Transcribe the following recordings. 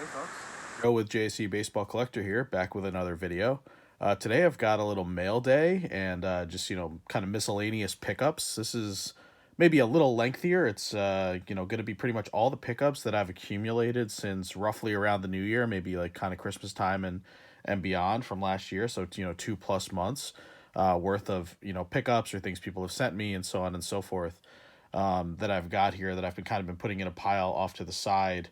Hey folks, Joe with JC Baseball Collector here, back with another video. Today I've got a little mail day and just kind of miscellaneous pickups. This is maybe a little lengthier. It's going to be pretty much all the pickups that I've accumulated since roughly around the new year, maybe like kind of Christmas time and beyond from last year. So 2+ months worth of pickups or things people have sent me and so on and so forth, that I've got here that I've been putting in a pile off to the side,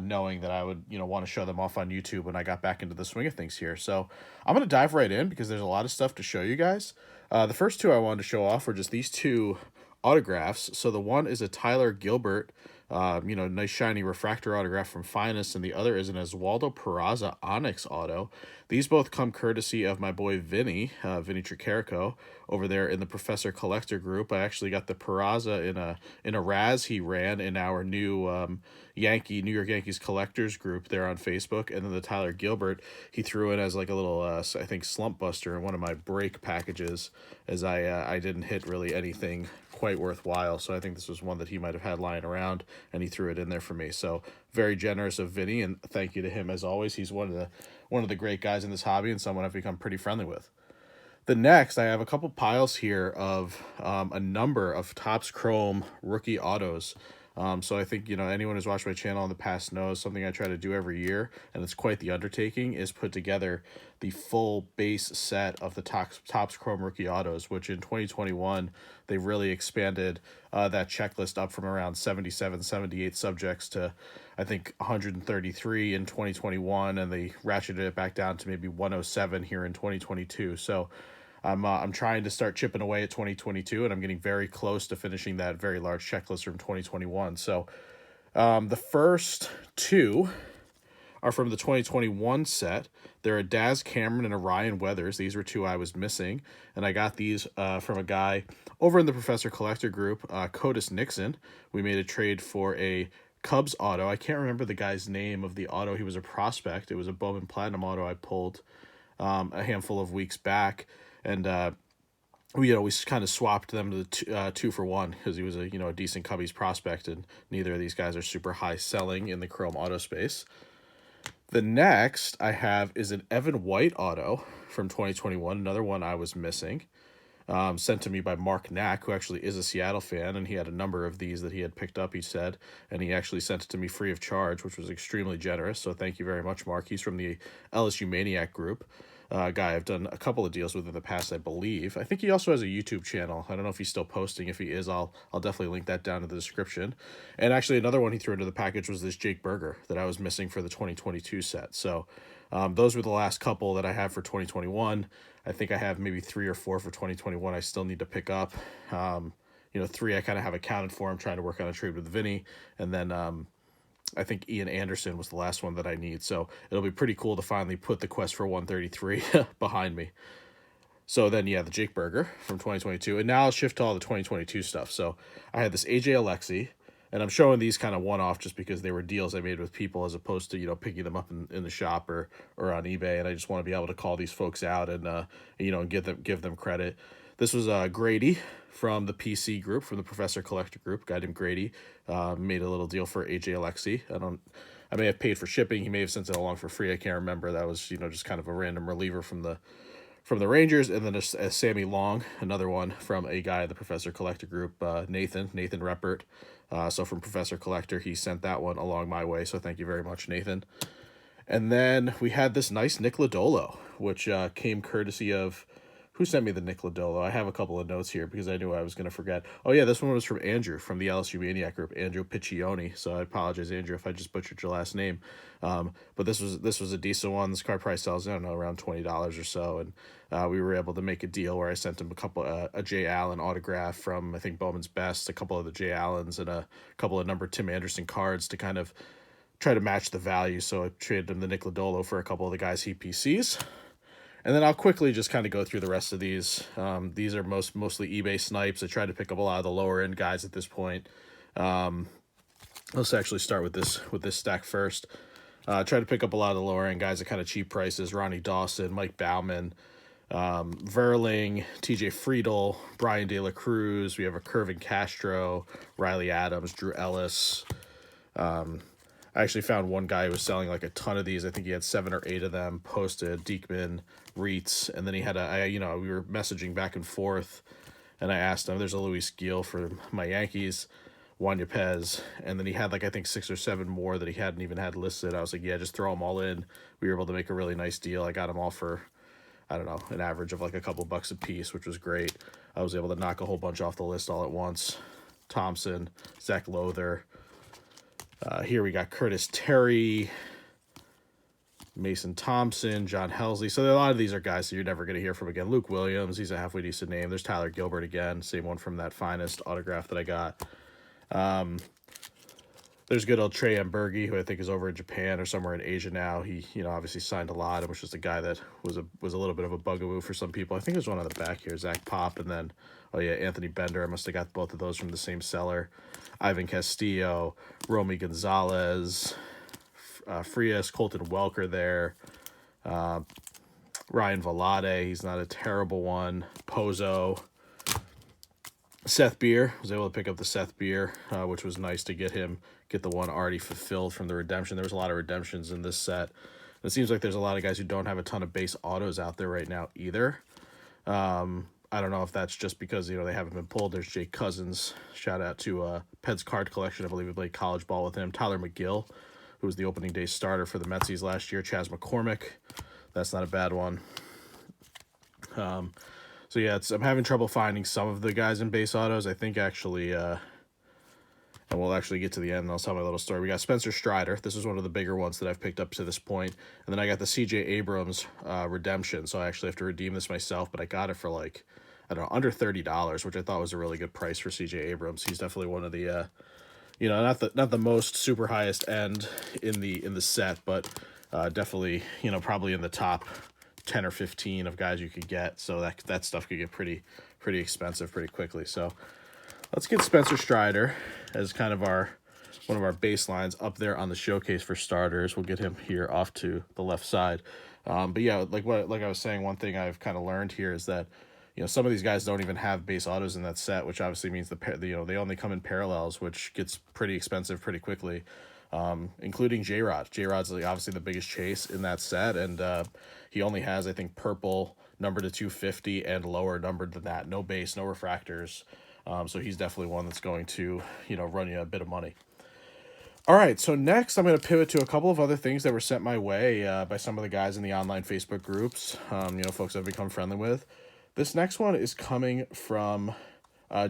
knowing that I would, want to show them off on YouTube when I got back into the swing of things here. So I'm going to dive right in because there's a lot of stuff to show you guys. The first two I wanted to show off were just these two autographs. So the one is a Tyler Gilbert, nice shiny refractor autograph from Finest, and the other is an Oswaldo Peraza Onyx auto. These both come courtesy of my boy Vinny, Vinny Tricarico, over there in the Professor Collector group. I actually got the Peraza in a Raz he ran in our new New York Yankees collectors group there on Facebook, and then the Tyler Gilbert he threw in as like a little I think slump buster in one of my break packages, as I didn't hit really anything quite worthwhile. So I think this was one that he might have had lying around, and he threw it in there for me. So very generous of Vinny, and thank you to him as always. He's one of the great guys in this hobby and someone I've become pretty friendly with. The next, I have a couple piles here of a number of Topps Chrome rookie autos. So I think, anyone who's watched my channel in the past knows something I try to do every year, and it's quite the undertaking, is put together the full base set of the Topps Chrome rookie autos, which in 2021, they really expanded that checklist up from around 77, 78 subjects to, I think, 133 in 2021, and they ratcheted it back down to maybe 107 here in 2022. So I'm trying to start chipping away at 2022, and I'm getting very close to finishing that very large checklist from 2021. So the first two are from the 2021 set. They're a Daz Cameron and a Ryan Weathers. These were two I was missing, and I got these from a guy over in the Professor Collector group, Codis Nixon. We made a trade for a Cubs auto. I can't remember the guy's name of the auto. He was a prospect. It was a Bowman Platinum auto I pulled a handful of weeks back, and we kind of swapped them to the two for one because he was a decent Cubbies prospect, and neither of these guys are super high selling in the Chrome auto space. The next I have is an Evan White auto from 2021, another one I was missing. Sent to me by Mark Knack, who actually is a Seattle fan, and he had a number of these that he had picked up, he said, and he actually sent it to me free of charge, which was extremely generous. So thank you very much, Mark. He's from the LSU Maniac group. Guy I've done a couple of deals with in the past, I believe. I think he also has a YouTube channel. I don't know if he's still posting. If he is, I'll definitely link that down in the description. And actually, another one he threw into the package was this Jake Burger that I was missing for the 2022 set. So those were the last couple that I have for 2021. I think I have maybe 3 or 4 for 2021 I still need to pick up. 3 I kind of have accounted for. I'm trying to work on a trade with Vinny. And then I think Ian Anderson was the last one that I need. So it'll be pretty cool to finally put the quest for 133 behind me. So then, yeah, the Jake Burger from 2022. And now I'll shift to all the 2022 stuff. So I had this AJ Alexi, and I'm showing these kind of one-off just because they were deals I made with people as opposed to, picking them up in the shop or on eBay. And I just want to be able to call these folks out and, and give them credit. This was Grady from the PC group, from the Professor Collector group. Guy named Grady made a little deal for AJ Alexi. I may have paid for shipping. He may have sent it along for free. I can't remember. That was, just kind of a random reliever from the Rangers. And then a Sammy Long, another one from a guy in the Professor Collector group, Nathan Reppert. So from Professor Collector, he sent that one along my way. So thank you very much, Nathan. And then we had this nice Nick Lodolo, which came courtesy of... Who sent me the Nick Lodolo? I have a couple of notes here because I knew I was going to forget. Oh, yeah, this one was from Andrew from the LSU Maniac group, Andrew Piccioni. So I apologize, Andrew, if I just butchered your last name. But this was a decent one. This card price sells, I don't know, around $20 or so. And we were able to make a deal where I sent him a Jay Allen autograph from, I think, Bowman's Best, a couple of the Jay Allens, and a couple of numbered Tim Anderson cards to kind of try to match the value. So I traded him the Nick Lodolo for a couple of the guys he PCs. And then I'll quickly just kind of go through the rest of these. These are mostly eBay snipes. I tried to pick up a lot of the lower end guys at this point. Let's actually start with this stack first. Try to pick up a lot of the lower end guys at kind of cheap prices. Ronnie Dawson, Mike Bauman, Verling, TJ Friedel, Brian De La Cruz. We have a Curvin Castro, Riley Adams, Drew Ellis. I actually found one guy who was selling like a ton of these. I think he had 7 or 8 of them posted, Diekman, Reitz, and then he had we were messaging back and forth, and I asked him, there's a Luis Gil for my Yankees, Juan Yepez, and then he had like I think 6 or 7 more that he hadn't even had listed. I was like, yeah, just throw them all in. We were able to make a really nice deal. I got them all for, I don't know, an average of like a couple bucks a piece, which was great. I was able to knock a whole bunch off the list all at once. Thompson, Zach Lowther. Here we got Curtis Terry, Mason Thompson, John Helsley. So a lot of these are guys that you're never going to hear from again. Luke Williams, he's a halfway decent name. There's Tyler Gilbert again, same one from that Finest autograph that I got. There's good old Trey Ambergi, who I think is over in Japan or somewhere in Asia now. He, obviously signed a lot and was just a guy that was a little bit of a bugaboo for some people. I think there's one on the back here, Zach Pop, and then, Anthony Bender. I must have got both of those from the same seller. Ivan Castillo, Romy Gonzalez, Frias, Colton Welker there. Ryan Velade, he's not a terrible one. Pozo. Seth Beer, was able to pick up the Seth Beer, which was nice to get the one already fulfilled from the redemption. There was a lot of redemptions in this set. It seems like there's a lot of guys who don't have a ton of base autos out there right now either. I don't know if that's just because, they haven't been pulled. There's Jake Cousins. Shout out to Ped's Card Collection. I believe we played college ball with him. Tyler McGill, who was the opening day starter for the Metsies last year. Chas McCormick. That's not a bad one. So yeah, I'm having trouble finding some of the guys in base autos. I think actually, and we'll actually get to the end and I'll tell my little story. We got Spencer Strider. This is one of the bigger ones that I've picked up to this point. And then I got the CJ Abrams redemption. So I actually have to redeem this myself, but I got it for like, I don't know, under $30, which I thought was a really good price for CJ Abrams. He's definitely one of the, not the most super highest end in the set, but definitely, probably in the top 10 or 15 of guys you could get. So that stuff could get pretty expensive pretty quickly. So let's get Spencer Strider as kind of one of our baselines up there on the showcase for starters. We'll get him here off to the left side. But yeah, like I was saying, one thing I've kind of learned here is that, some of these guys don't even have base autos in that set, which obviously means they only come in parallels, which gets pretty expensive pretty quickly. Including J-Rod. J-Rod's obviously the biggest chase in that set, and he only has, I think, purple numbered to 250 and lower numbered than that. No base, no refractors. So he's definitely one that's going to, run you a bit of money. All right, so next I'm going to pivot to a couple of other things that were sent my way by some of the guys in the online Facebook groups, folks I've become friendly with. This next one is coming from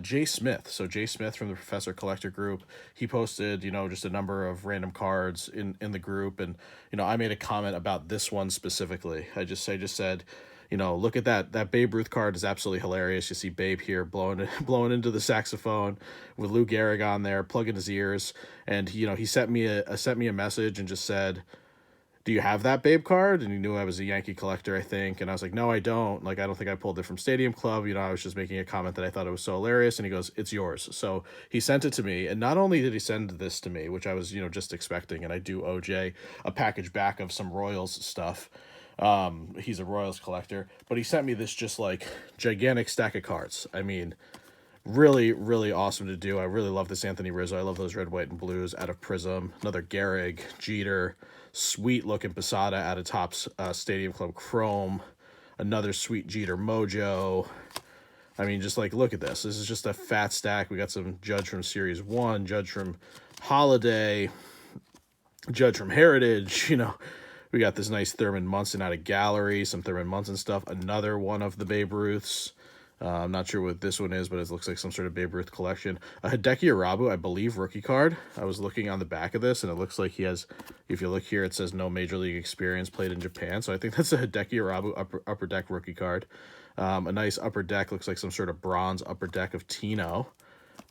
Jay Smith. So Jay Smith from the Professor Collector group, he posted, just a number of random cards in the group. And, I made a comment about this one specifically. I just said, look at that Babe Ruth card is absolutely hilarious. You see Babe here blowing into the saxophone with Lou Gehrig on there, plugging his ears. And, he sent me a message and just said, do you have that Babe card? And he knew I was a Yankee collector, I think. And I was like, no, I don't. Like, I don't think I pulled it from Stadium Club. I was just making a comment that I thought it was so hilarious. And he goes, it's yours. So he sent it to me. And not only did he send this to me, which I was, just expecting, and I do owe Jay a package back of some Royals stuff. He's a Royals collector. But he sent me this just like gigantic stack of cards. I mean, really, really awesome to do. I really love this Anthony Rizzo. I love those red, white, and blues out of Prism. Another Gehrig, Jeter. Sweet looking Posada out of Topps Stadium Club Chrome. Another sweet Jeter Mojo. I mean, just like, look at this. This is just a fat stack. We got some Judge from Series 1, Judge from Holiday, Judge from Heritage. We got this nice Thurman Munson out of Gallery, some Thurman Munson stuff. Another one of the Babe Ruths. I'm not sure what this one is, but it looks like some sort of Babe Ruth collection. A Hideki Irabu, I believe, rookie card. I was looking on the back of this, and it looks like he has, if you look here, it says no Major League experience, played in Japan. So I think that's a Hideki Irabu upper deck rookie card. A nice upper deck, looks like some sort of bronze upper deck of Tino.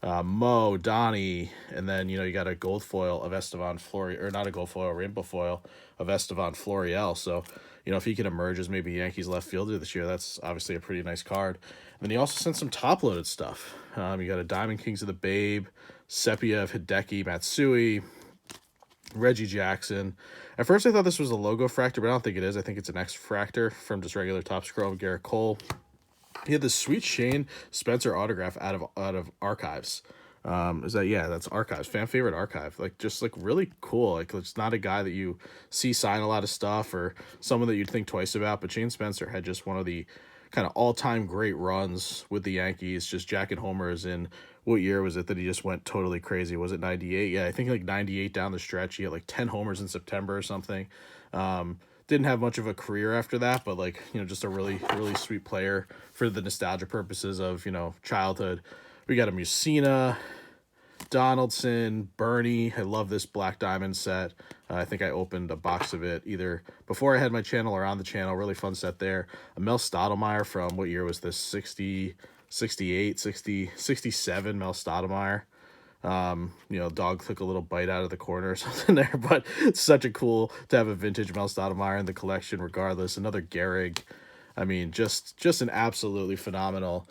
Mo, Donnie, and then, you got a gold foil of Estevan Florial, or not a gold foil, a rainbow foil of Estevan Florial. So, if he can emerge as maybe Yankees left fielder this year, that's obviously a pretty nice card. And then he also sent some top-loaded stuff. You got a Diamond Kings of the Babe, Sepia of Hideki Matsui, Reggie Jackson. At first I thought this was a logo fractor, but I don't think it is. I think it's an X fractor from just regular Topps Chrome. Garrett Cole. He had this sweet Shane Spencer autograph out of Archives. Is that, yeah, that's Archives, fan favorite Archive. Like, just like really cool. Like, it's not a guy that you see sign a lot of stuff or someone that you'd think twice about, but Shane Spencer had just one of the kind of all-time great runs with the Yankees, just jacking homers in, what year was it that he just went totally crazy? Was it 98? Yeah, I think like 98 down the stretch. He had like 10 homers in September or something. Didn't have much of a career after that, but like, just a really, really sweet player for the nostalgia purposes of, childhood. We got a Musina, Donaldson, Bernie. I love this Black Diamond set. I think I opened a box of it either before I had my channel or on the channel. Really fun set there. A Mel Stottlemyre from, what year was this? 60, 68, 60, 67 Mel Stottlemyre. Dog took a little bite out of the corner or something there, but it's such a cool to have a vintage Mel Stottlemyre in the collection regardless. Another Gehrig. I mean, just an absolutely phenomenal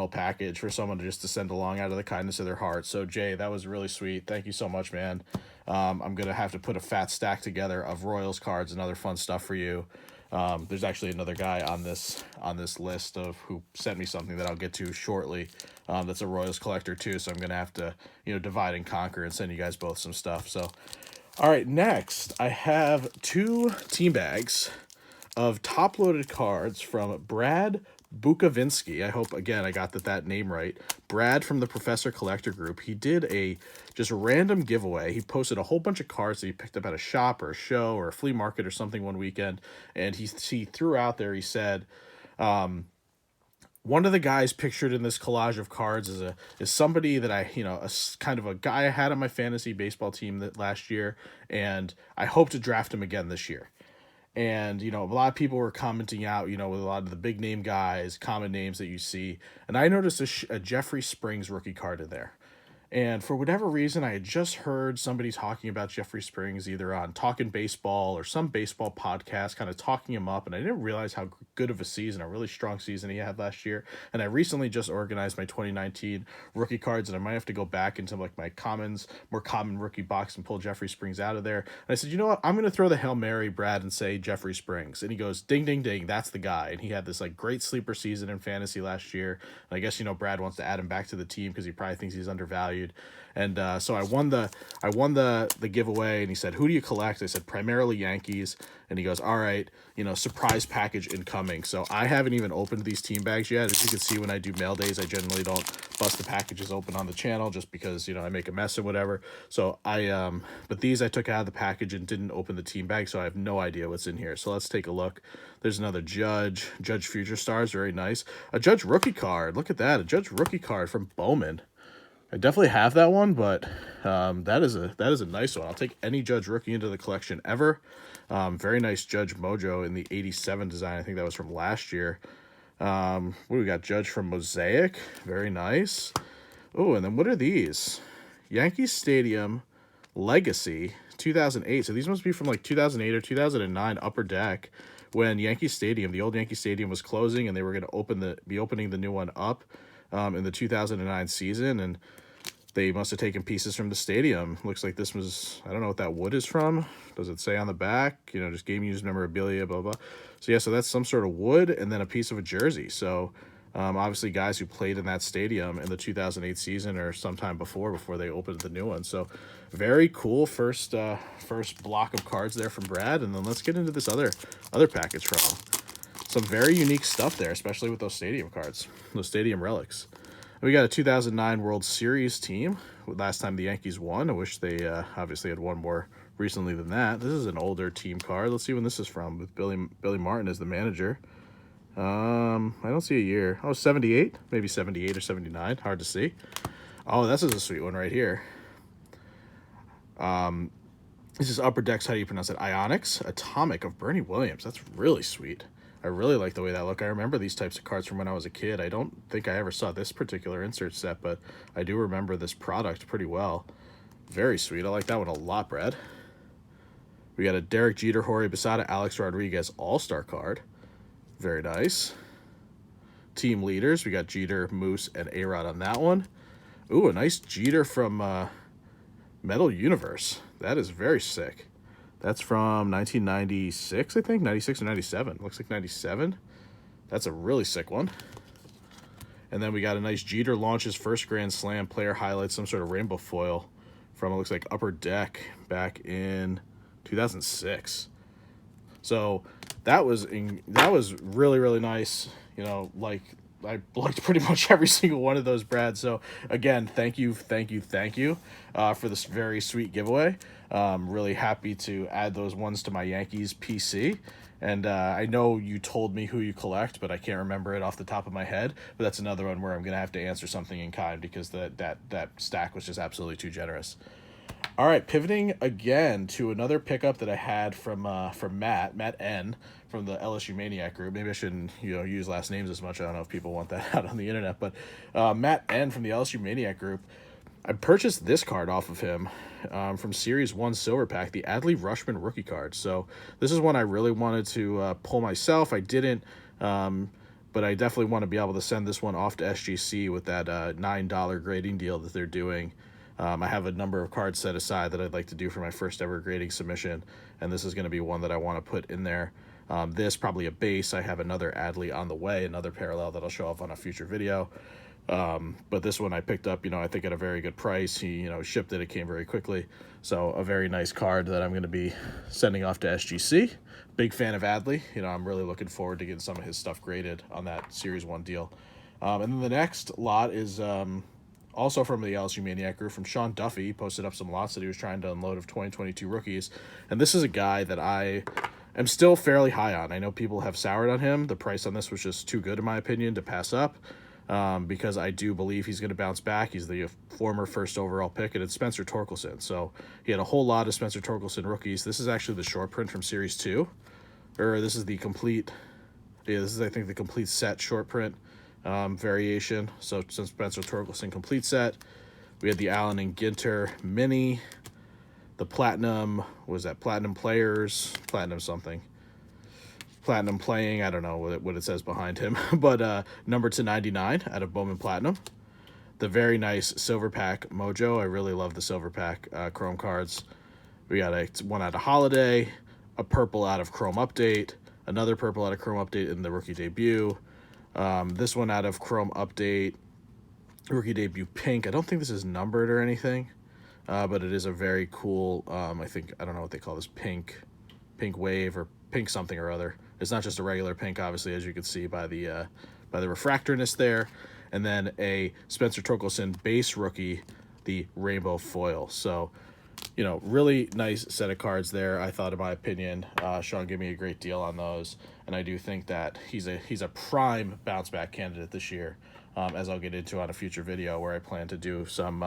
package for someone to send along out of the kindness of their heart. So Jay, that was really sweet. Thank you so much, man. I'm gonna have to put a fat stack together of Royals cards and other fun stuff for you. There's actually another guy on this list of who sent me something that I'll get to shortly. That's a Royals collector too. So I'm gonna have to divide and conquer and send you guys both some stuff. So, all right, next I have 2 team bags of top-loaded cards from Brad Bukovinsky. I hope, again, I got that name right. Brad from the Professor Collector Group. He did a just random giveaway. He posted a whole bunch of cards that he picked up at a shop or a show or a flea market or something one weekend, and he threw out there, he said, one of the guys pictured in this collage of cards is somebody that I, kind of a guy I had on my fantasy baseball team that last year, and I hope to draft him again this year. And, a lot of people were commenting out, with a lot of the big name guys, common names that you see. And I noticed a Jeffrey Springs rookie card in there. And for whatever reason, I had just heard somebody talking about Jeffrey Springs either on Talking Baseball or some baseball podcast, kind of talking him up. And I didn't realize how good of a season, a really strong season he had last year. And I recently just organized my 2019 rookie cards, and I might have to go back into like my more common rookie box and pull Jeffrey Springs out of there. And I said, you know what? I'm going to throw the Hail Mary, Brad, and say Jeffrey Springs. And he goes, ding, ding, ding. That's the guy. And he had this like great sleeper season in fantasy last year. And I guess, Brad wants to add him back to the team because he probably thinks he's undervalued. And so I won the giveaway, and he said, who do you collect? I said, primarily Yankees. And he goes, all right, surprise package incoming. So I haven't even opened these team bags yet. As you can see, when I do mail days, I generally don't bust the packages open on the channel just because, I make a mess and whatever. So but these I took out of the package and didn't open the team bag, so I have no idea what's in here. So let's take a look. There's another Judge Future Stars, very nice. A Judge rookie card, look at that, a Judge rookie card from Bowman. I definitely have that one, but that is a nice one. I'll take any Judge rookie into the collection ever. Very nice Judge Mojo in the 87 design. I think that was from last year. What do we got? Judge from Mosaic. Very nice. Oh, and then what are these? Yankee Stadium Legacy 2008. So these must be from like 2008 or 2009 Upper Deck, when Yankee Stadium, the old Yankee Stadium, was closing and they were going to be opening the new one up in the 2009 season, and they must have taken pieces from the stadium. Looks like this was, I don't know what that wood is from. Does it say on the back? Just game used memorabilia, blah, blah. So yeah, so that's some sort of wood and then a piece of a jersey. So obviously guys who played in that stadium in the 2008 season or sometime before they opened the new one. So very cool first block of cards there from Brad. And then let's get into this other package from him. Some very unique stuff there, especially with those stadium cards, those stadium relics. We got a 2009 World Series team. Last time the Yankees won. I wish they obviously had won more recently than that. This is an older team card. Let's see when this is from, with Billy Martin as the manager. I don't see a year. Oh, 78? Maybe 78 or 79. Hard to see. Oh, this is a sweet one right here. This is Upper Decks. How do you pronounce it? Ionics Atomic of Bernie Williams. That's really sweet. I really like the way that look. I remember these types of cards from when I was a kid. I don't think I ever saw this particular insert set, but I do remember this product pretty well. Very sweet. I like that one a lot, Brad. We got a Derek Jeter, Jorge Posada, Alex Rodriguez All-Star card. Very nice. Team leaders. We got Jeter, Moose, and A-Rod on that one. Ooh, a nice Jeter from Metal Universe. That is very sick. That's from 1996, I think. 96 or 97. Looks like 97. That's a really sick one. And then we got a nice Jeter launches first Grand Slam player highlights, some sort of rainbow foil from, it looks like, Upper Deck back in 2006. So that was really, really nice. You know, like, I liked pretty much every single one of those, Brad. So again, thank you for this very sweet giveaway. Really happy to add those ones to my Yankees PC. And I know you told me who you collect, but I can't remember it off the top of my head. But that's another one where I'm gonna have to answer something in kind because that stack was just absolutely too generous. All right, pivoting again to another pickup that I had from Matt N from the LSU Maniac group. Maybe I shouldn't use last names as much. I don't know if people want that out on the internet, but Matt N from the LSU Maniac group. I purchased this card off of him from Series 1 Silver Pack, the Adley Rutschman rookie card. So this is one I really wanted to pull myself. I didn't, but I definitely want to be able to send this one off to SGC with that $9 grading deal that they're doing. I have a number of cards set aside that I'd like to do for my first ever grading submission, and this is going to be one that I want to put in there. This, probably a base. I have another Adley on the way, another parallel that I'll show off on a future video. But this one I picked up, I think at a very good price. He, shipped it. It came very quickly. So a very nice card that I'm going to be sending off to SGC. Big fan of Adley. I'm really looking forward to getting some of his stuff graded on that Series 1 deal. And then the next lot is also from the LSU Maniac group, from Sean Duffy. He posted up some lots that he was trying to unload of 2022 rookies. And this is a guy that I am still fairly high on. I know people have soured on him. The price on this was just too good, in my opinion, to pass up. Because I do believe he's going to bounce back. He's the former first overall pick, and it's Spencer Torkelson. So he had a whole lot of Spencer Torkelson rookies. This is actually the short print from Series 2. Or this is the complete, this is, I think, the complete set short print variation. So since Spencer Torkelson complete set, we had the Allen and Ginter mini, the Platinum, Platinum Players, Platinum something. Platinum Playing, I don't know what it says behind him, but number to 99 out of Bowman Platinum. The very nice Silver Pack Mojo. I really love the Silver Pack Chrome cards. We got one out of Holiday, a purple out of Chrome Update, another purple out of Chrome Update in the rookie debut. This one out of Chrome Update, rookie debut pink. I don't think this is numbered or anything, but it is a very cool, I don't know what they call this, pink wave or pink something or other. It's not just a regular pink, obviously, as you can see by the refractorness there. And then a Spencer Torkelson base rookie, the rainbow foil. So, really nice set of cards there, I thought, in my opinion. Sean gave me a great deal on those, and I do think that he's a prime bounce back candidate this year, as I'll get into on a future video where I plan to do some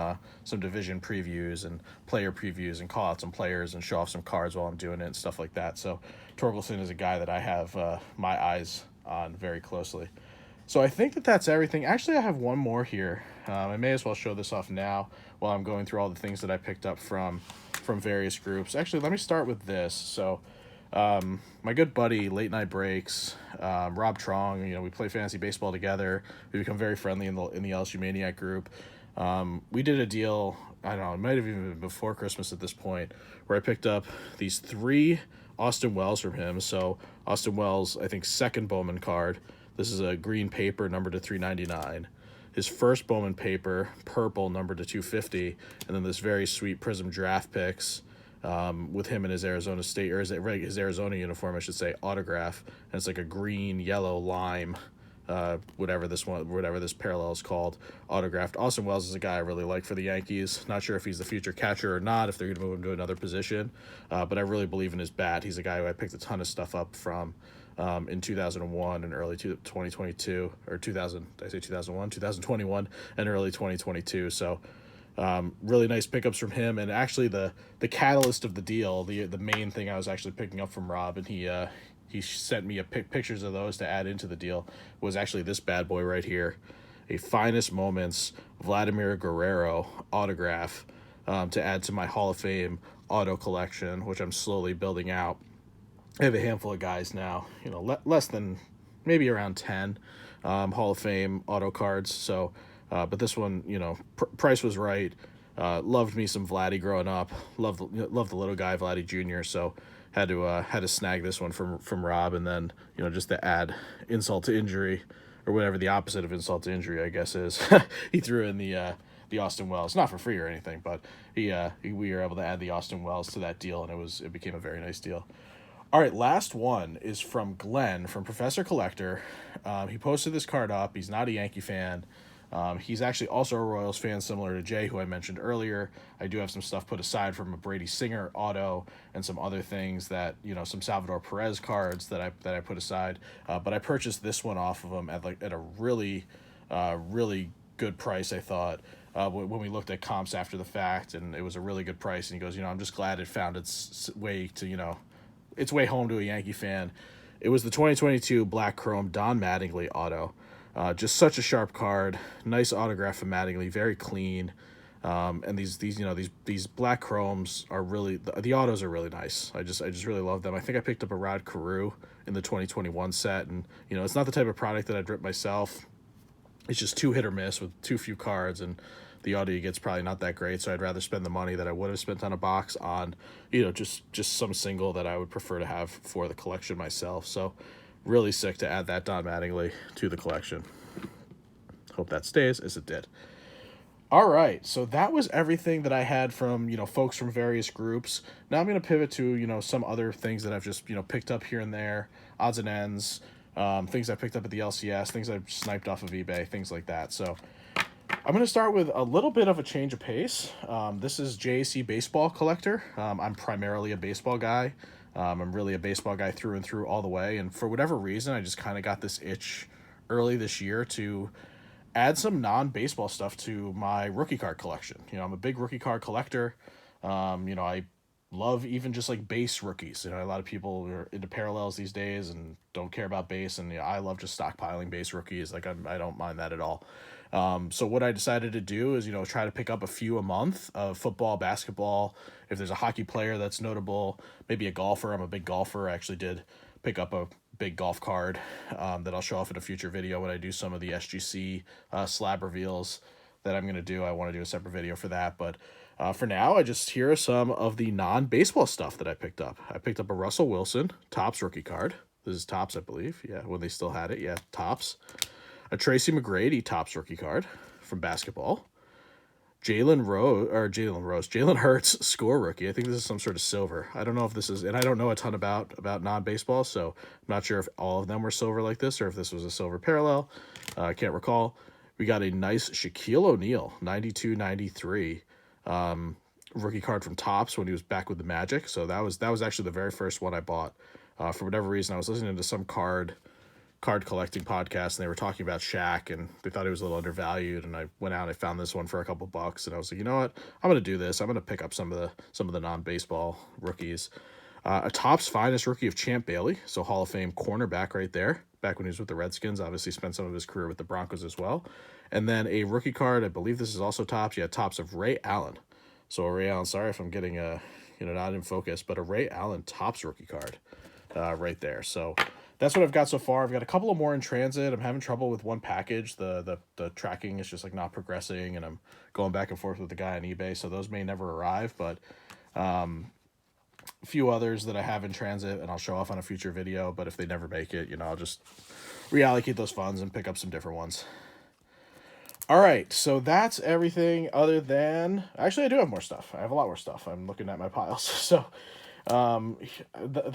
division previews and player previews and call out some players and show off some cards while I'm doing it and stuff like that. So Torkelson is a guy that I have my eyes on very closely. So I think that's everything. Actually, I have one more here. I may as well show this off now while I'm going through all the things that I picked up from various groups. Actually, let me start with this. So my good buddy, Late Night Breaks, Rob Trong, we play fantasy baseball together. We become very friendly in the LSU Maniac group. We did a deal, I don't know, it might have even been before Christmas at this point, where I picked up these 3 Austin Wells from him. So Austin Wells, I think, second Bowman card. This is a green paper, numbered to 399. His first Bowman paper, purple, numbered to 250. And then this very sweet Prism draft picks with him in his Arizona State, or his Arizona uniform, I should say, autograph. And it's like a green, yellow, lime, whatever this parallel is called, autographed. Austin Wells is a guy I really like for the Yankees. Not sure if he's the future catcher or not, if they're going to move him to another position. But I really believe in his bat. He's a guy who I picked a ton of stuff up from in 2001 and early 2022, or 2021 and early 2022. So really nice pickups from him. And actually the catalyst of the deal, the main thing I was actually picking up from Rob, and he sent me pictures of those to add into the deal, was actually this bad boy right here, a Finest Moments Vladimir Guerrero autograph to add to my Hall of Fame auto collection, which I'm slowly building out. I have a handful of guys now, less than maybe around 10 Hall of Fame auto cards. So, but this one, price was right. Loved me some Vladdy growing up. Loved the little guy, Vladdy Jr. So had to snag this one from Rob, and then just to add insult to injury, or whatever the opposite of insult to injury, I guess, is. He threw in the Austin Wells, not for free or anything, but we were able to add the Austin Wells to that deal, and it became a very nice deal. All right, last one is from Glenn from Professor Collector. He posted this card up. He's not a Yankee fan. He's actually also a Royals fan, similar to Jay, who I mentioned earlier. I do have some stuff put aside from a Brady Singer auto and some other things that, some Salvador Perez cards that I put aside. But I purchased this one off of him at a really, really good price, I thought. When we looked at comps after the fact, and it was a really good price. And he goes, I'm just glad it found its way to, its way home to a Yankee fan. It was the 2022 Black Chrome Don Mattingly auto. Just such a sharp card, nice autograph from Mattingly, very clean. And these black chromes are really, the autos are really nice. I just really love them. I think I picked up a Rod Carew in the 2021 set, and it's not the type of product that I'd rip myself. It's just too hit or miss with too few cards, and the auto you get's probably not that great. So I'd rather spend the money that I would have spent on a box on, just some single that I would prefer to have for the collection myself. So really sick to add that Don Mattingly to the collection. Hope that stays as it did. All right, so that was everything that I had from, folks from various groups. Now I'm going to pivot to, some other things that I've just, picked up here and there, odds and ends, things I picked up at the LCS, things I've sniped off of eBay, things like that. So I'm going to start with a little bit of a change of pace. This is JAC Baseball Collector. I'm primarily a baseball guy. I'm really a baseball guy through and through all the way. And for whatever reason, I just kind of got this itch early this year to add some non-baseball stuff to my rookie card collection. I'm a big rookie card collector. I love even just like base rookies. A lot of people are into parallels these days and don't care about base. And I love just stockpiling base rookies. Like I don't mind that at all. So what I decided to do is, try to pick up a few a month of football, basketball. If there's a hockey player that's notable, maybe a golfer. I'm a big golfer. I actually did pick up a big golf card that I'll show off in a future video when I do some of the SGC slab reveals that I'm going to do. I want to do a separate video for that. But for now, here are some of the non-baseball stuff that I picked up. I picked up a Russell Wilson Topps rookie card. This is Topps, I believe. Yeah, when they still had it. Yeah, Topps. A Tracy McGrady Topps rookie card from basketball. Jalen Hurts score rookie. I think this is some sort of silver. I don't know if this is, and I don't know a ton about non-baseball, so I'm not sure if all of them were silver like this or if this was a silver parallel. I can't recall. We got a nice Shaquille O'Neal 92-93 rookie card from Topps when he was back with the Magic. So that was actually the very first one I bought. For whatever reason, I was listening to some card collecting podcast, and they were talking about Shaq, and they thought he was a little undervalued, and I went out and I found this one for a couple bucks, and I was like, you know what, I'm gonna do this. I'm gonna pick up some of the non-baseball rookies. A Topps Finest rookie of Champ Bailey, so Hall of Fame cornerback right there, back when he was with the Redskins. Obviously spent some of his career with the Broncos as well. And then a rookie card, I believe this is also Topps. Yeah, Topps of Ray Allen. So Ray Allen, sorry if I'm getting not in focus, but a Ray Allen Topps rookie card right there. So that's what I've got so far. I've got a couple of more in transit. I'm having trouble with one package. The tracking is just like not progressing, and I'm going back and forth with the guy on eBay, so those may never arrive. But a few others that I have in transit, and I'll show off on a future video. But if they never make it, I'll just reallocate those funds and pick up some different ones. All right, so that's everything other than... Actually, I do have more stuff. I have a lot more stuff. I'm looking at my piles. So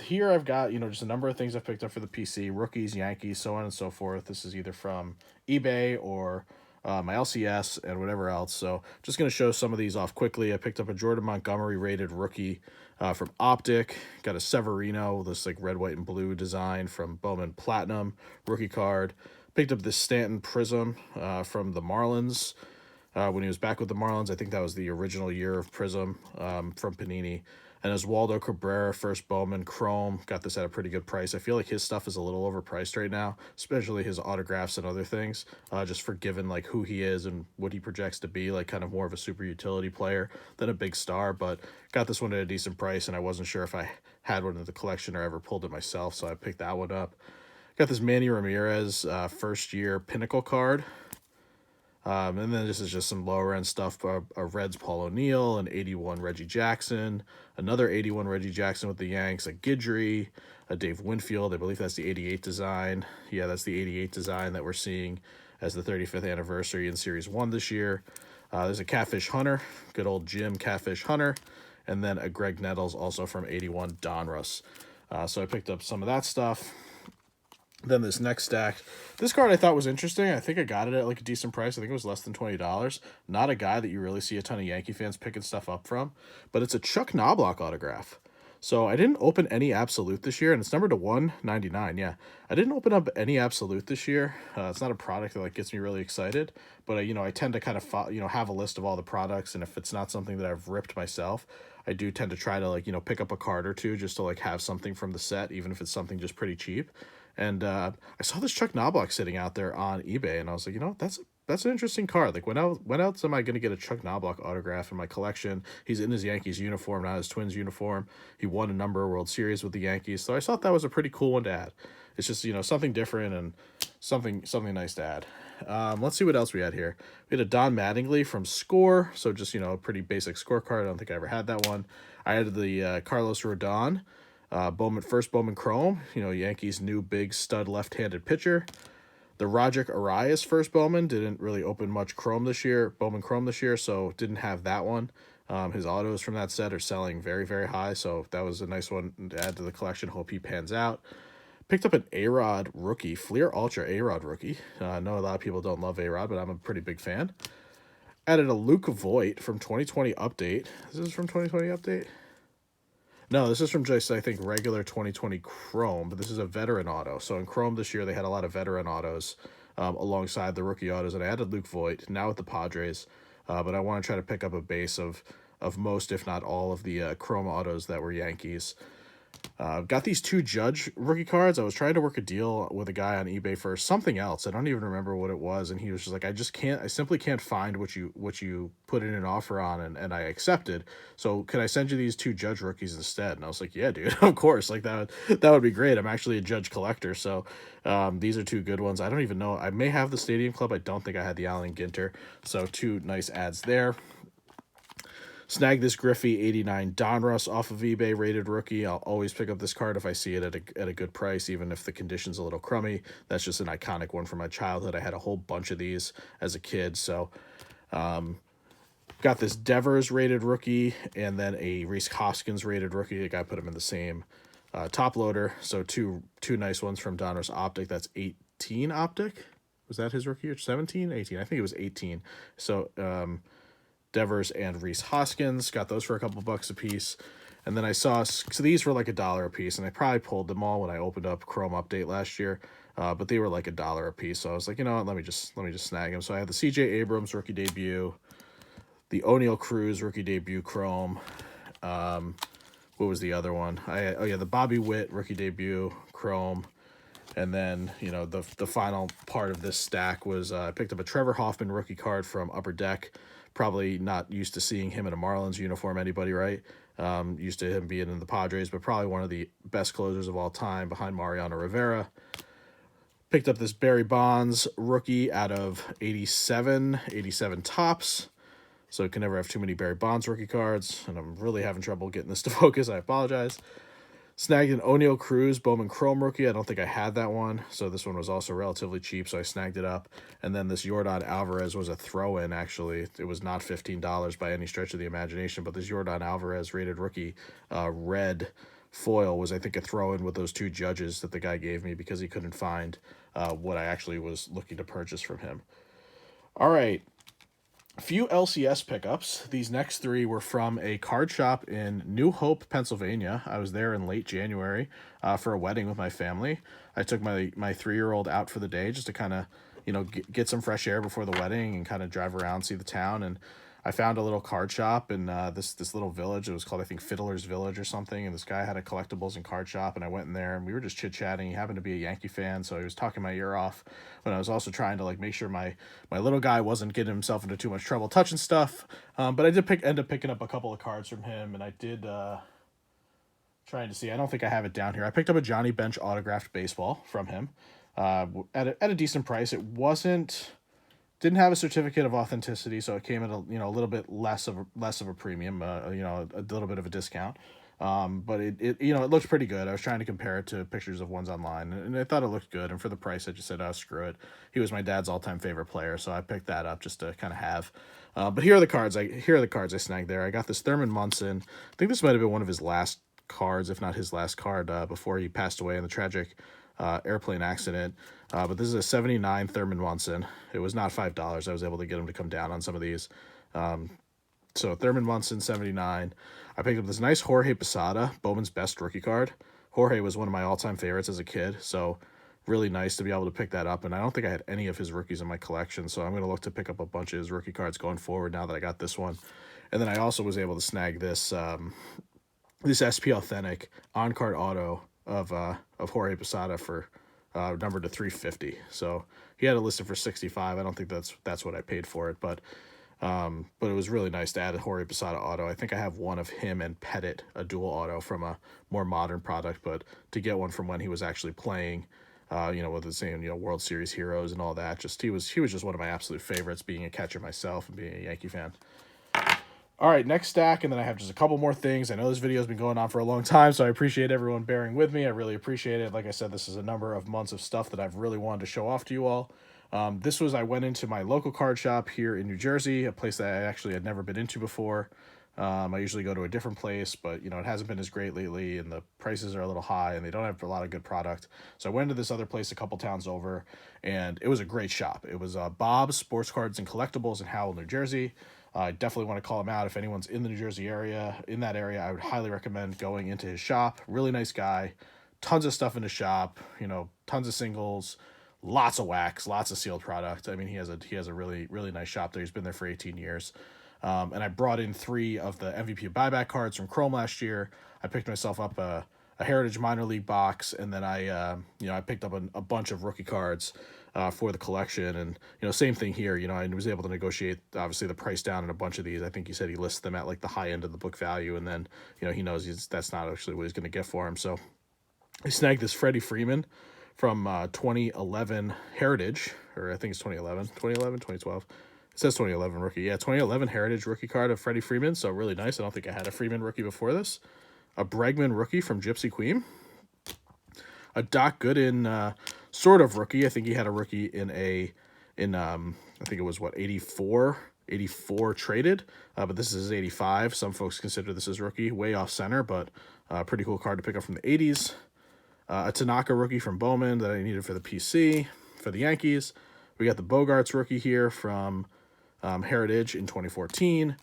here I've got, just a number of things I've picked up for the PC, rookies, Yankees, so on and so forth. This is either from eBay or my LCS and whatever else. So just going to show some of these off quickly. I picked up a Jordan Montgomery rated rookie from Optic. Got a Severino, this like red, white, and blue design from Bowman Platinum rookie card. Picked up this Stanton Prism from the Marlins when he was back with the Marlins. I think that was the original year of Prism from Panini. And Oswaldo Cabrera, first Bowman Chrome. Got this at a pretty good price. I feel like his stuff is a little overpriced right now, especially his autographs and other things, just for given like who he is and what he projects to be, like kind of more of a super utility player than a big star. But got this one at a decent price, and I wasn't sure if I had one in the collection or ever pulled it myself, so I picked that one up. Got this Manny Ramirez first-year Pinnacle card. And then this is just some lower end stuff. A Reds Paul O'Neill, an 81 Reggie Jackson, another 81 Reggie Jackson with the Yanks, a Guidry, a Dave Winfield. I believe that's the 88 design. Yeah, that's the 88 design that we're seeing as the 35th anniversary in Series 1 this year. There's a Catfish Hunter, good old Jim Catfish Hunter, and then a Greg Nettles, also from 81 Donruss. So I picked up some of that stuff. Then this next stack, this card I thought was interesting. I think I got it at like a decent price. I think it was less than $20. Not a guy that you really see a ton of Yankee fans picking stuff up from, but it's a Chuck Knobloch autograph. So I didn't open any Absolute this year, and it's numbered to 199. Yeah, I didn't open up any Absolute this year. It's not a product that like gets me really excited, but I tend to kind of have a list of all the products, and if it's not something that I've ripped myself, I do tend to try to like pick up a card or two just to like have something from the set, even if it's something just pretty cheap. And I saw this Chuck Knobloch sitting out there on eBay, and I was like, that's an interesting card. Like, when else am I going to get a Chuck Knobloch autograph in my collection? He's in his Yankees uniform, not his Twins uniform. He won a number of World Series with the Yankees, so I thought that was a pretty cool one to add. It's just something different and something nice to add. Let's see what else we had here. We had a Don Mattingly from Score, so just a pretty basic scorecard. I don't think I ever had that one. I had the Carlos Rodon. Bowman Chrome, Yankees' new big stud left-handed pitcher. The Roger Arias first Bowman didn't really open much Bowman Chrome this year, so didn't have that one. His autos from that set are selling very, very high, so that was a nice one to add to the collection. Hope he pans out. Picked up an A-Rod rookie, Fleer Ultra A-Rod rookie. I know a lot of people don't love A-Rod, but I'm a pretty big fan. Added a Luke Voit from 2020 Update. This is from 2020 Update? No, this is from just, I think, regular 2020 Chrome, but this is a veteran auto. So in Chrome this year, they had a lot of veteran autos alongside the rookie autos, and I added Luke Voit, now with the Padres. But I want to try to pick up a base of most, if not all, of the Chrome autos that were Yankees. Got these two Judge rookie cards. I was trying to work a deal with a guy on eBay for something else. I don't even remember what it was, and he was just like, I simply can't find what you put in an offer on, and I accepted. So could I send you these two Judge rookies instead? And I was like, yeah, dude, of course. Like that would be great. I'm actually a Judge collector, so these are two good ones. I don't even know. I may have the Stadium Club. I don't think I had the Allen Ginter. So two nice ads there. Snag this Griffey 89 Donruss off of eBay, rated rookie. I'll always pick up this card if I see it at a good price, even if the condition's a little crummy. That's just an iconic one from my childhood. I had a whole bunch of these as a kid. So got this Devers rated rookie and then a Rhys Hoskins rated rookie. The guy put him in the same top loader. So two nice ones from Donruss Optic. That's 18 Optic. Was that his rookie? 17? 18. I think it was 18. So Devers and Rhys Hoskins, got those for a couple bucks a piece. And then I saw, so these were like $1 a piece, and I probably pulled them all when I opened up Chrome Update last year, but they were like $1 a piece. So I was like, you know what, let me just snag them. So I had the CJ Abrams rookie debut, the O'Neill Cruz rookie debut Chrome. What was the other one? The Bobby Witt rookie debut Chrome. And then, the final part of this stack was I picked up a Trevor Hoffman rookie card from Upper Deck. Probably not used to seeing him in a Marlins uniform, anybody, right? Used to him being in the Padres, but probably one of the best closers of all time behind Mariano Rivera. Picked up this Barry Bonds rookie out of 87 Topps. So can never have too many Barry Bonds rookie cards, and I'm really having trouble getting this to focus. I apologize. Snagged an O'Neill Cruz Bowman Chrome rookie. I don't think I had that one, so this one was also relatively cheap, so I snagged it up. And then this Yordan Alvarez was a throw-in, actually. It was not $15 by any stretch of the imagination, but this Yordan Alvarez rated rookie red foil was, I think, a throw-in with those two Judges that the guy gave me because he couldn't find what I actually was looking to purchase from him. All right. A few LCS pickups. These next three were from a card shop in New Hope, Pennsylvania. I was there in late January for a wedding with my family. I took my 3-year-old out for the day just to kind of, get some fresh air before the wedding and kind of drive around, see the town. And I found a little card shop in this little village. It was called, I think, Fiddler's Village or something. And this guy had a collectibles and card shop, and I went in there, and we were just chit-chatting. He happened to be a Yankee fan, so he was talking my ear off. But I was also trying to make sure my little guy wasn't getting himself into too much trouble touching stuff. But I did end up picking up a couple of cards from him, and I did trying to see. I don't think I have it down here. I picked up a Johnny Bench autographed baseball from him at a decent price. It wasn't Didn't have a certificate of authenticity, so it came at a little bit less of a premium, a little bit of a discount. But it looked pretty good. I was trying to compare it to pictures of ones online, and I thought it looked good. And for the price, I just said, "Oh, screw it." He was my dad's all-time favorite player, so I picked that up just to kind of have. But here are the cards I snagged there. I got this Thurman Munson. I think this might have been one of his last cards, if not his last card, before he passed away in the tragic airplane accident. But this is a 79 Thurman Munson. It was not $5. I was able to get him to come down on some of these. So Thurman Munson, 79. I picked up this nice Jorge Posada, Bowman's best rookie card. Jorge was one of my all-time favorites as a kid, so really nice to be able to pick that up. And I don't think I had any of his rookies in my collection, so I'm going to look to pick up a bunch of his rookie cards going forward now that I got this one. And then I also was able to snag this SP Authentic on-card auto of Jorge Posada for numbered to 350. So he had it listed for 65. I don't think that's what I paid for it, but it was really nice to add a Jorge Posada auto. I think I have one of him and Pettit, a dual auto from a more modern product, but to get one from when he was actually playing, with the same, World Series heroes and all that, he was just one of my absolute favorites, being a catcher myself and being a Yankee fan. All right, next stack, and then I have just a couple more things. I know this video has been going on for a long time, so I appreciate everyone bearing with me. I really appreciate it. Like I said, this is a number of months of stuff that I've really wanted to show off to you all. I went into my local card shop here in New Jersey, a place that I actually had never been into before. I usually go to a different place, but it hasn't been as great lately, and the prices are a little high, and they don't have a lot of good product. So I went to this other place a couple towns over, and it was a great shop. It was Bob's Sports Cards and Collectibles in Howell, New Jersey. I definitely want to call him out. If anyone's in the New Jersey area, I would highly recommend going into his shop. Really nice guy, tons of stuff in his shop. Tons of singles, lots of wax, lots of sealed product. I mean, he has a really really nice shop there. He's been there for 18 years. And I brought in 3 of the MVP buyback cards from Chrome last year. I picked myself up a Heritage minor league box, and then I picked up a bunch of rookie cards for the collection. And same thing here. I was able to negotiate obviously the price down in a bunch of these. I think he said he lists them at like the high end of the book value, and then he knows that's not actually what he's going to get for him. So I snagged this Freddie Freeman from 2011 Heritage, or I think it's 2011, 2012. It says 2011 rookie. Yeah, 2011 Heritage rookie card of Freddie Freeman. So really nice. I don't think I had a Freeman rookie before this. A Bregman rookie from Gypsy Queen. A Doc Gooden sort of rookie. I think he had a rookie in I think it was 84 traded. But this is 85. Some folks consider this as rookie. Way off center, but pretty cool card to pick up from the 80s. A Tanaka rookie from Bowman that I needed for the PC for the Yankees. We got the Bogarts rookie here from Heritage in 2014.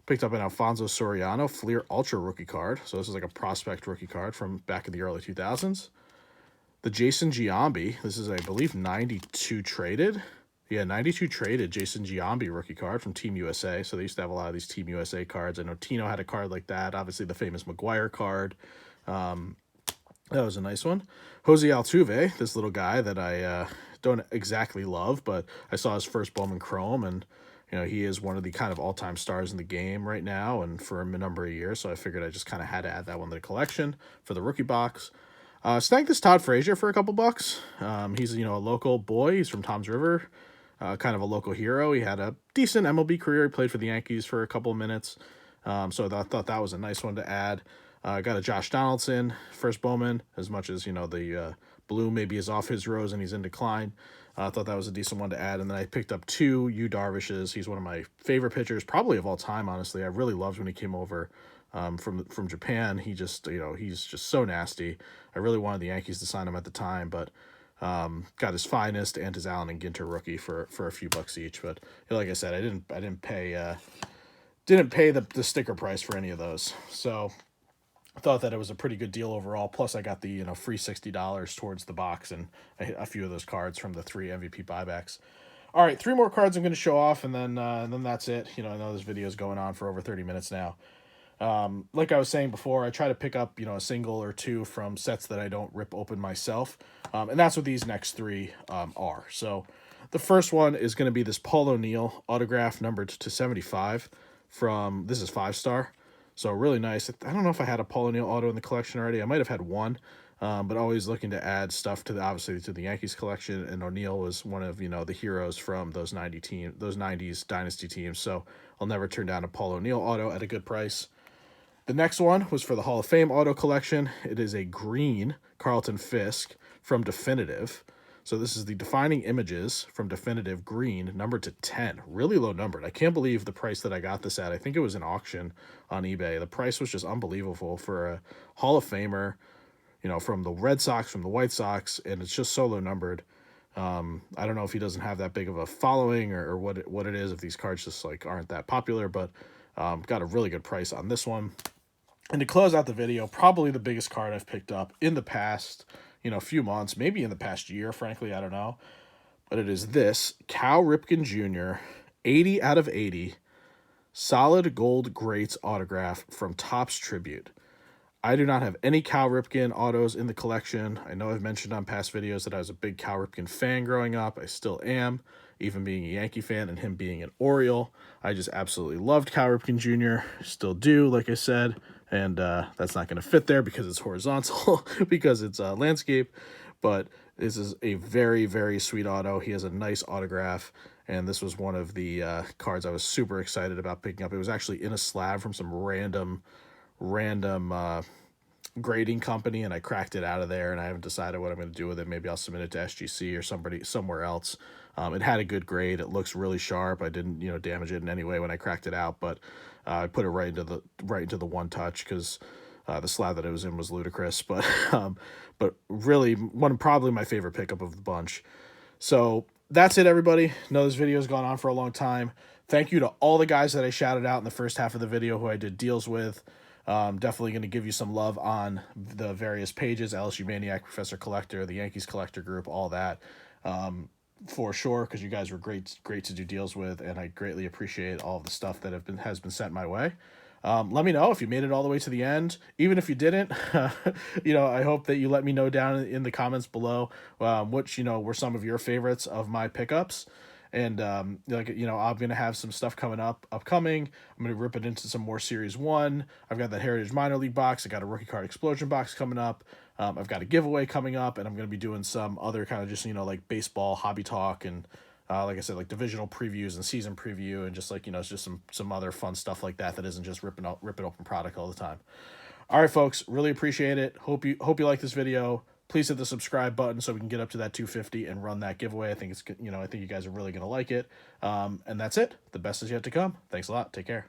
Picked up an Alfonso Soriano Fleer Ultra rookie card. So this is like a prospect rookie card from back in the early 2000s. The Jason Giambi. This is, I believe, 92 traded. Yeah, 92 traded Jason Giambi rookie card from Team USA. So they used to have a lot of these Team USA cards. I know Tino had a card like that. Obviously, the famous McGuire card. That was a nice one. Jose Altuve, this little guy that I don't exactly love, but I saw his first Bowman Chrome, and he is one of the kind of all-time stars in the game right now and for a number of years, so I figured I just kind of had to add that one to the collection for the rookie box. Snagged this Todd Frazier for a couple bucks. He's a local boy. He's from Toms River, kind of a local hero. He had a decent MLB career. He played for the Yankees for a couple of minutes, so I thought that was a nice one to add. Got a Josh Donaldson first Bowman, as much as the blue maybe is off his rose and he's in decline. I thought that was a decent one to add. And then I picked up 2 Yu Darvishes. He's one of my favorite pitchers, probably of all time, honestly. I really loved when he came over from Japan. He just, he's just so nasty. I really wanted the Yankees to sign him at the time, but got his finest and his Allen and Ginter rookie for a few bucks each. But like I said, I didn't pay the sticker price for any of those. So I thought that it was a pretty good deal overall. Plus, I got the free $60 towards the box and a few of those cards from the 3 MVP buybacks. All right, 3 more cards I'm going to show off, and then that's it. I know this video is going on for over 30 minutes now. Like I was saying before, I try to pick up a single or 2 from sets that I don't rip open myself, and that's what these next 3 are. So the first one is going to be this Paul O'Neill autograph numbered to 75 from, this is 5-star. So really nice. I don't know if I had a Paul O'Neill auto in the collection already. I might have had one. but always looking to add stuff to the obviously to the Yankees collection. And O'Neill was one of the heroes from those those '90s dynasty teams. So I'll never turn down a Paul O'Neill auto at a good price. The next one was for the Hall of Fame auto collection. It is a green Carlton Fisk from Definitive. So this is the Defining Images from Definitive green, numbered to 10. Really low numbered. I can't believe the price that I got this at. I think it was an auction on eBay. The price was just unbelievable for a Hall of Famer, from the Red Sox, from the White Sox, and it's just so low numbered. I don't know if he doesn't have that big of a following or what it is, if these cards just like aren't that popular, but got a really good price on this one. And to close out the video, probably the biggest card I've picked up in the past, few months, maybe in the past year, frankly, I don't know. But it is this Cal Ripken Jr., 80 out of 80, solid gold greats autograph from Topps Tribute. I do not have any Cal Ripken autos in the collection. I know I've mentioned on past videos that I was a big Cal Ripken fan growing up. I still am, even being a Yankee fan and him being an Oriole. I just absolutely loved Cal Ripken Jr. Still do, like I said. And that's not going to fit there because it's horizontal, because it's landscape. But this is a very, very sweet auto. He has a nice autograph. And this was one of the cards I was super excited about picking up. It was actually in a slab from some random grading company, and I cracked it out of there, and I haven't decided what I'm going to do with it. Maybe I'll submit it to SGC or somewhere else. It had a good grade. It looks really sharp. I didn't damage it in any way when I cracked it out, but I put it right into the one touch because the slab that it was in was ludicrous. But really probably my favorite pickup of the bunch. So that's it, everybody. I know this video has gone on for a long time. Thank you to all the guys that I shouted out in the first half of the video who I did deals with. Definitely going to give you some love on the various pages, LSU Maniac, Professor Collector, the Yankees Collector Group, all that, for sure, because you guys were great to do deals with, and I greatly appreciate all of the stuff that has been sent my way. Let me know if you made it all the way to the end. Even if you didn't, I hope that you let me know down in the comments below which were some of your favorites of my pickups. And I'm gonna have some stuff upcoming. I'm gonna rip it into some more Series 1. I've got that Heritage Minor League box. I got a Rookie Card Explosion box coming up. I've got a giveaway coming up, and I'm gonna be doing some other kind of just like baseball hobby talk, and like I said, like divisional previews and season preview, and just it's just some other fun stuff like that isn't just ripping open product all the time. All right, folks, really appreciate it. Hope you like this video. Please hit the subscribe button so we can get up to that 250 and run that giveaway. I think I think you guys are really going to like it. And that's it. The best is yet to come. Thanks a lot. Take care.